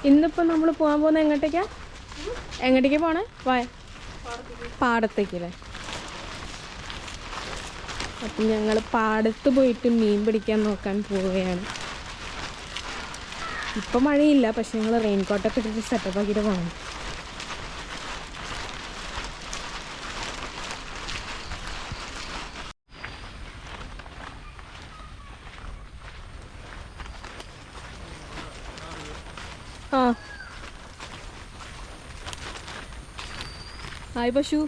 ഇന്നിപ്പോൾ നമ്മൾ പോകാൻ പോകുന്നത് എങ്ങോട്ടേക്കാ പോണേ? പാടത്തേക്കല്ലേ? അപ്പം ഞങ്ങൾ പാടത്ത് പോയിട്ട് മീൻ പിടിക്കാൻ നോക്കാൻ പോവുകയാണ്. ഇപ്പം മഴയില്ല, പക്ഷെ ഞങ്ങൾ റെയിൻകോട്ടൊക്കെ ഇട്ടിട്ട് സെറ്റപ്പ് ആക്കിയിട്ട് പോകണം. ആ ഹായ് പശു.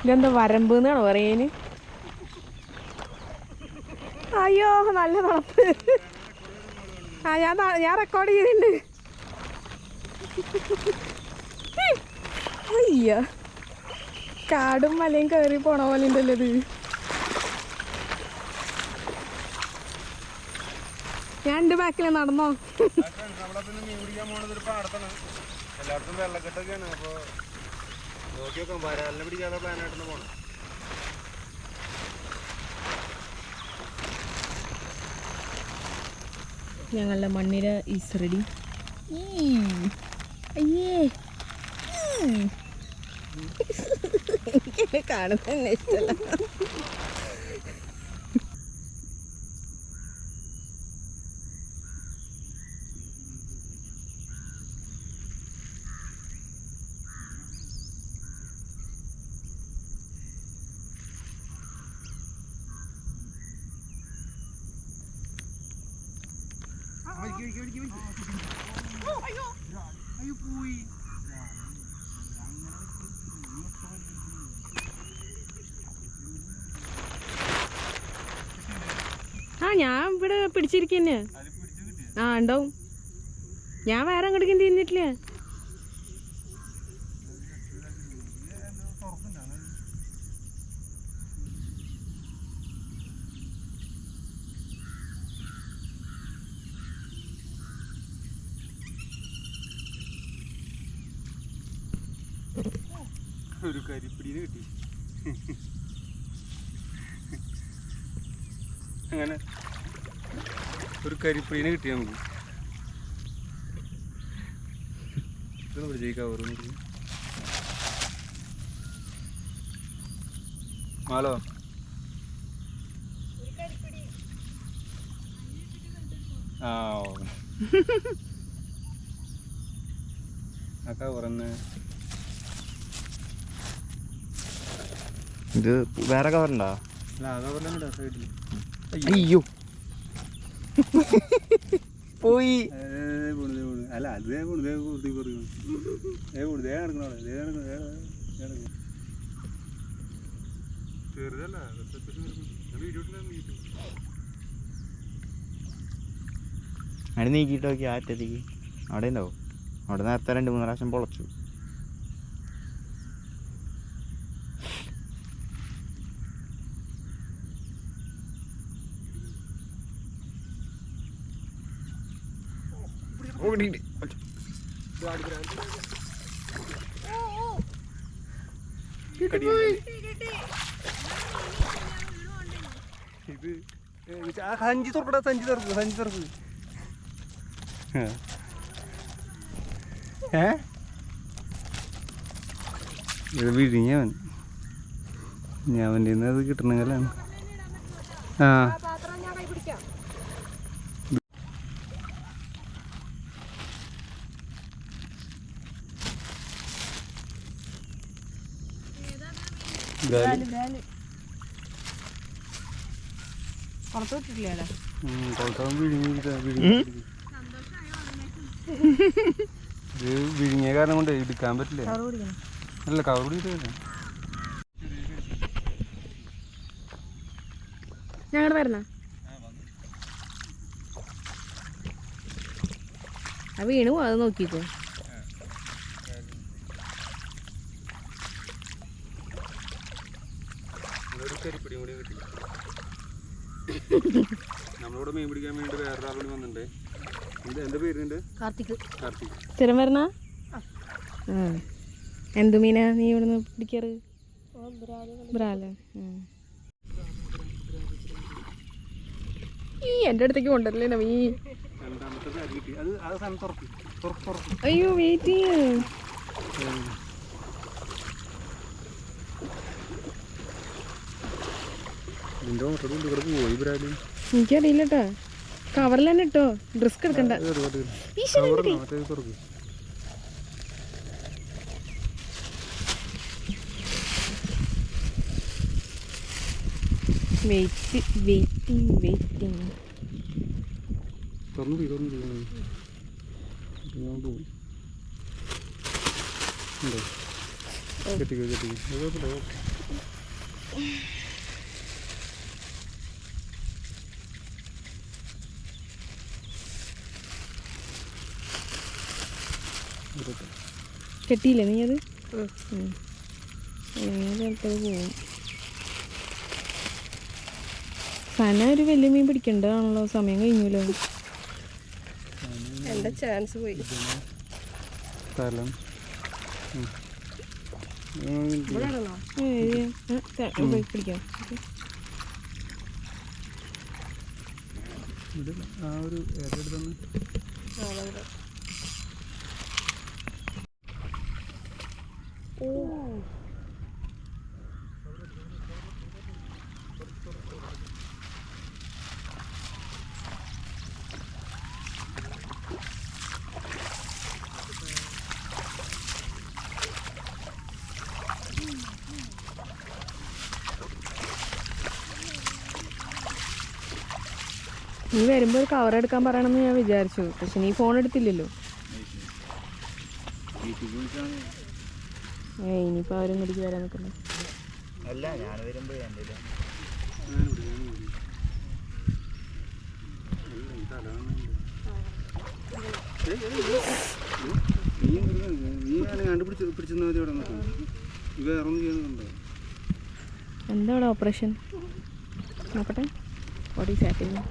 ഇതെന്താ വരമ്പ് എന്നാണോ പറയാന്? അയ്യോ നല്ല തണുപ്പ്. ആ ഞാൻ റെക്കോർഡ് ചെയ്തിട്ടുണ്ട്. അയ്യോ കാടും മലയും കയറി പോണ പോലെ ഉണ്ടല്ലോ ഇത്. ഞാൻ എൻ്റെ ബാക്കിൽ നടന്നോ? എല്ലായിടത്തും വെള്ളക്കെട്ടൊക്കെയാണ്. അപ്പോൾ നോക്കി നോക്കാം, വരാലിനെ പിടിക്കാതെ പ്ലാനായിട്ടൊന്ന് പോകണം. ഞങ്ങളുടെ മണ്ണിര ഈസ് റെഡി. അയ്യേ എനിക്കെന്നെ കാണുന്ന തന്നെ ഇഷ്ടമല്ല. ആ ഞാൻ ഇവിടെ പിടിച്ചിരിക്കന്നെ. ആ ഉണ്ടാവും. ഞാൻ വേറെ അങ്ങോട്ടേക്ക് തിന്നിട്ടില്ല. ഒരു കരിപ്പിടിന് കിട്ടി. അങ്ങനെ ഒരു കരിപ്പിടിനെ കിട്ടി നമുക്ക്. ഇതൊന്ന് പിടിച്ചേക്കാവോ മാലോ? ആ അക്കാ പറഞ്ഞ ഇത് വേറെ കവറുണ്ടോ? അല്ല ആ കവറിലാണ് സൈഡിൽ. അയ്യോ പോയി. അല്ല അത് ചെറുതല്ല. അവിടെ നീക്കിയിട്ട് നോക്കി ആറ്റത്തേക്ക്. അവിടെ ഉണ്ടാവും. അവിടെ നേരത്തെ 2-3 പ്രാവശ്യം പൊളച്ചു. ഇത് സഞ്ചി തുറക്കടാ, സഞ്ചി തുറക്ക്. ഇത് വിഴിഞ്ഞവൻ ഞാവൻ്റെ അത് കിട്ടണമെങ്കിലാണ്. ആ വിഴിഞ്ഞ കാരണം കൊണ്ട് എടുക്കാൻ പറ്റില്ല. അല്ല കവർ പിടിക്കില്ല. ഞങ്ങൾ വരുന്ന ആ വീണു അത് നോക്കിക്കോ. നമ്മളിവിടെ മീൻ പിടിക്കാൻ വേണ്ടി വേറൊരാളോട് വന്നിട്ടുണ്ട്. എന്താ പേരുണ്ട്? കാർത്തിക്. സ്ഥിരം വരുന്ന ആ എന്ത് മീനാ നീ ഇവിടുന്ന് പിടിക്കാറ്? ബ്രാല്. ഈ എൻ്റെ അടുത്തേക്ക് കൊണ്ടുവരല്ലേ നവീ. അയ്യോ വെയിറ്റ് ചെയ്യ. എനിക്കറിയില്ല കേട്ടോ. കവറിൽ തന്നെ ഇട്ടോ, ഡ്രസ് എടുക്കണ്ട. വെയിറ്റിംഗ്. കെട്ടിയില്ലേ നീ അത്? ചിലപ്പോൾ പോവും. സന ഒരു വലിയ മീൻ പിടിക്കണ്ടതാണല്ലോ, സമയം കഴിഞ്ഞല്ലോ. എൻ്റെ ചാൻസ് പോയി. പിടിക്കാം. നീ വരുമ്പോൾ ഒരു കവർ എടുക്കാൻ പറയണമെന്ന് ഞാൻ വിചാരിച്ചു, പക്ഷെ നീ ഫോൺ എടുത്തില്ലല്ലോ. ഇനിയിപ്പോൾ അവരും ഇടിക്ക് വരാൻ നിൽക്കുന്നു. എന്താ അവിടെ ഓപ്പറേഷൻ നോക്കട്ടെ. ബോഡി സാറ്റിങ്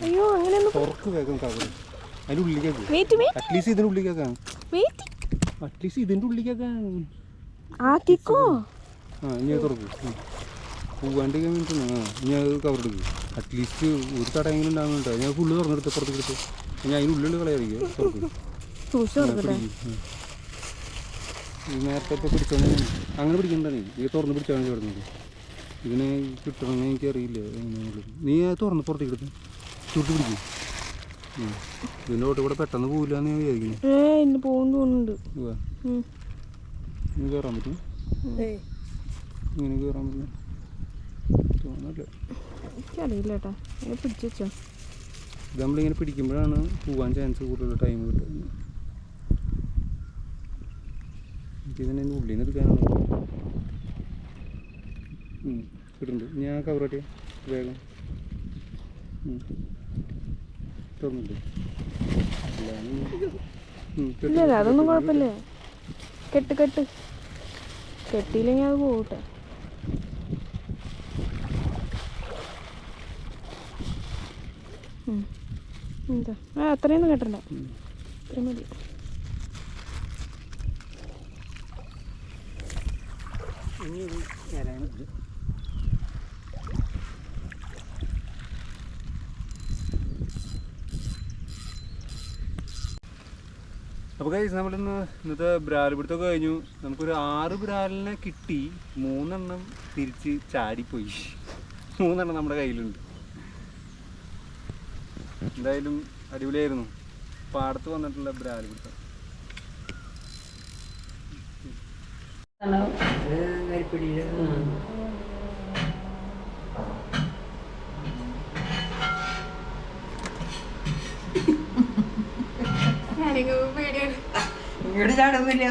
അയ്യോ ആക്കിക്കോ. പൂവാണ്ടിരിക്കാൻ വേണ്ടിയിട്ടാണ്. ഞാൻ അത് കവറെടുക്കും. അറ്റ്ലീസ്റ്റ് ഒരു തടയെങ്കിലും ഉണ്ടാകുന്നുണ്ടോ? ഞാൻ ഫുള്ള് തുറന്നെടുത്ത് പുറത്തേക്ക് ഞാൻ അതിനുള്ളിൽ കളയാറിക്കും. നേരത്തെ ഇപ്പോൾ പിടിച്ചോണ്ട് അങ്ങനെ പിടിക്കണ്ടാണ്. നീ തുറന്ന് പിടിച്ചാണ് കിടന്നത്. ഇതിനെ കിട്ടണമെന്ന് എനിക്കറിയില്ല. നീ തുറന്ന് പുറത്തേക്ക് എടുത്ത് ചുട്ട് പിടിക്കും. ഇതിൻ്റെ ഓട്ട് കൂടെ പെട്ടെന്ന് പോകില്ല എന്ന് ഞാൻ വിചാരിക്കുന്നു. നീ കയറാൻ പറ്റും? ഇങ്ങനെ കയറാൻ പറ്റും തോന്നല്ലേ? എനിക്കറിയില്ല കേട്ടോ. പിടിച്ചു വെച്ചോ. ഇത് നമ്മളിങ്ങനെ പിടിക്കുമ്പോഴാണ് പോകാൻ ചാൻസ് കൂടുതൽ ടൈം കിട്ടുന്നത്. എനിക്കിതിനെ ഉള്ളിൽ നിന്ന് എടുക്കാനാണ് കിട്ടുന്നുണ്ട്. ഞാൻ കവറട്ടെ വേഗം തുറന്നിട്ട്. ഇല്ല അതൊന്നും കുഴപ്പമില്ല. കെട്ടിയില്ലെങ്കിൽ അത് പോകട്ടെ. എന്താ അത്രയൊന്നും കെട്ടണ്ട, ഇത്രയും മതി. അപ്പോൾ ഗൈസ് ഇന്നത്തെ ബ്രാല് പിടുത്തമൊക്കെ കഴിഞ്ഞു. നമുക്കൊരു 6 ബ്രാലിനെ കിട്ടി. 3 എണ്ണം തിരിച്ച് ചാടിപ്പോയി. 3 എണ്ണം നമ്മുടെ കയ്യിലുണ്ട്. എന്തായാലും അടിപൊളിയായിരുന്നു പാടത്ത് വന്നിട്ടുള്ള ബ്രാല് പിടുത്തം. ഇങ്ങോട്ട് ചാടുന്നില്ല.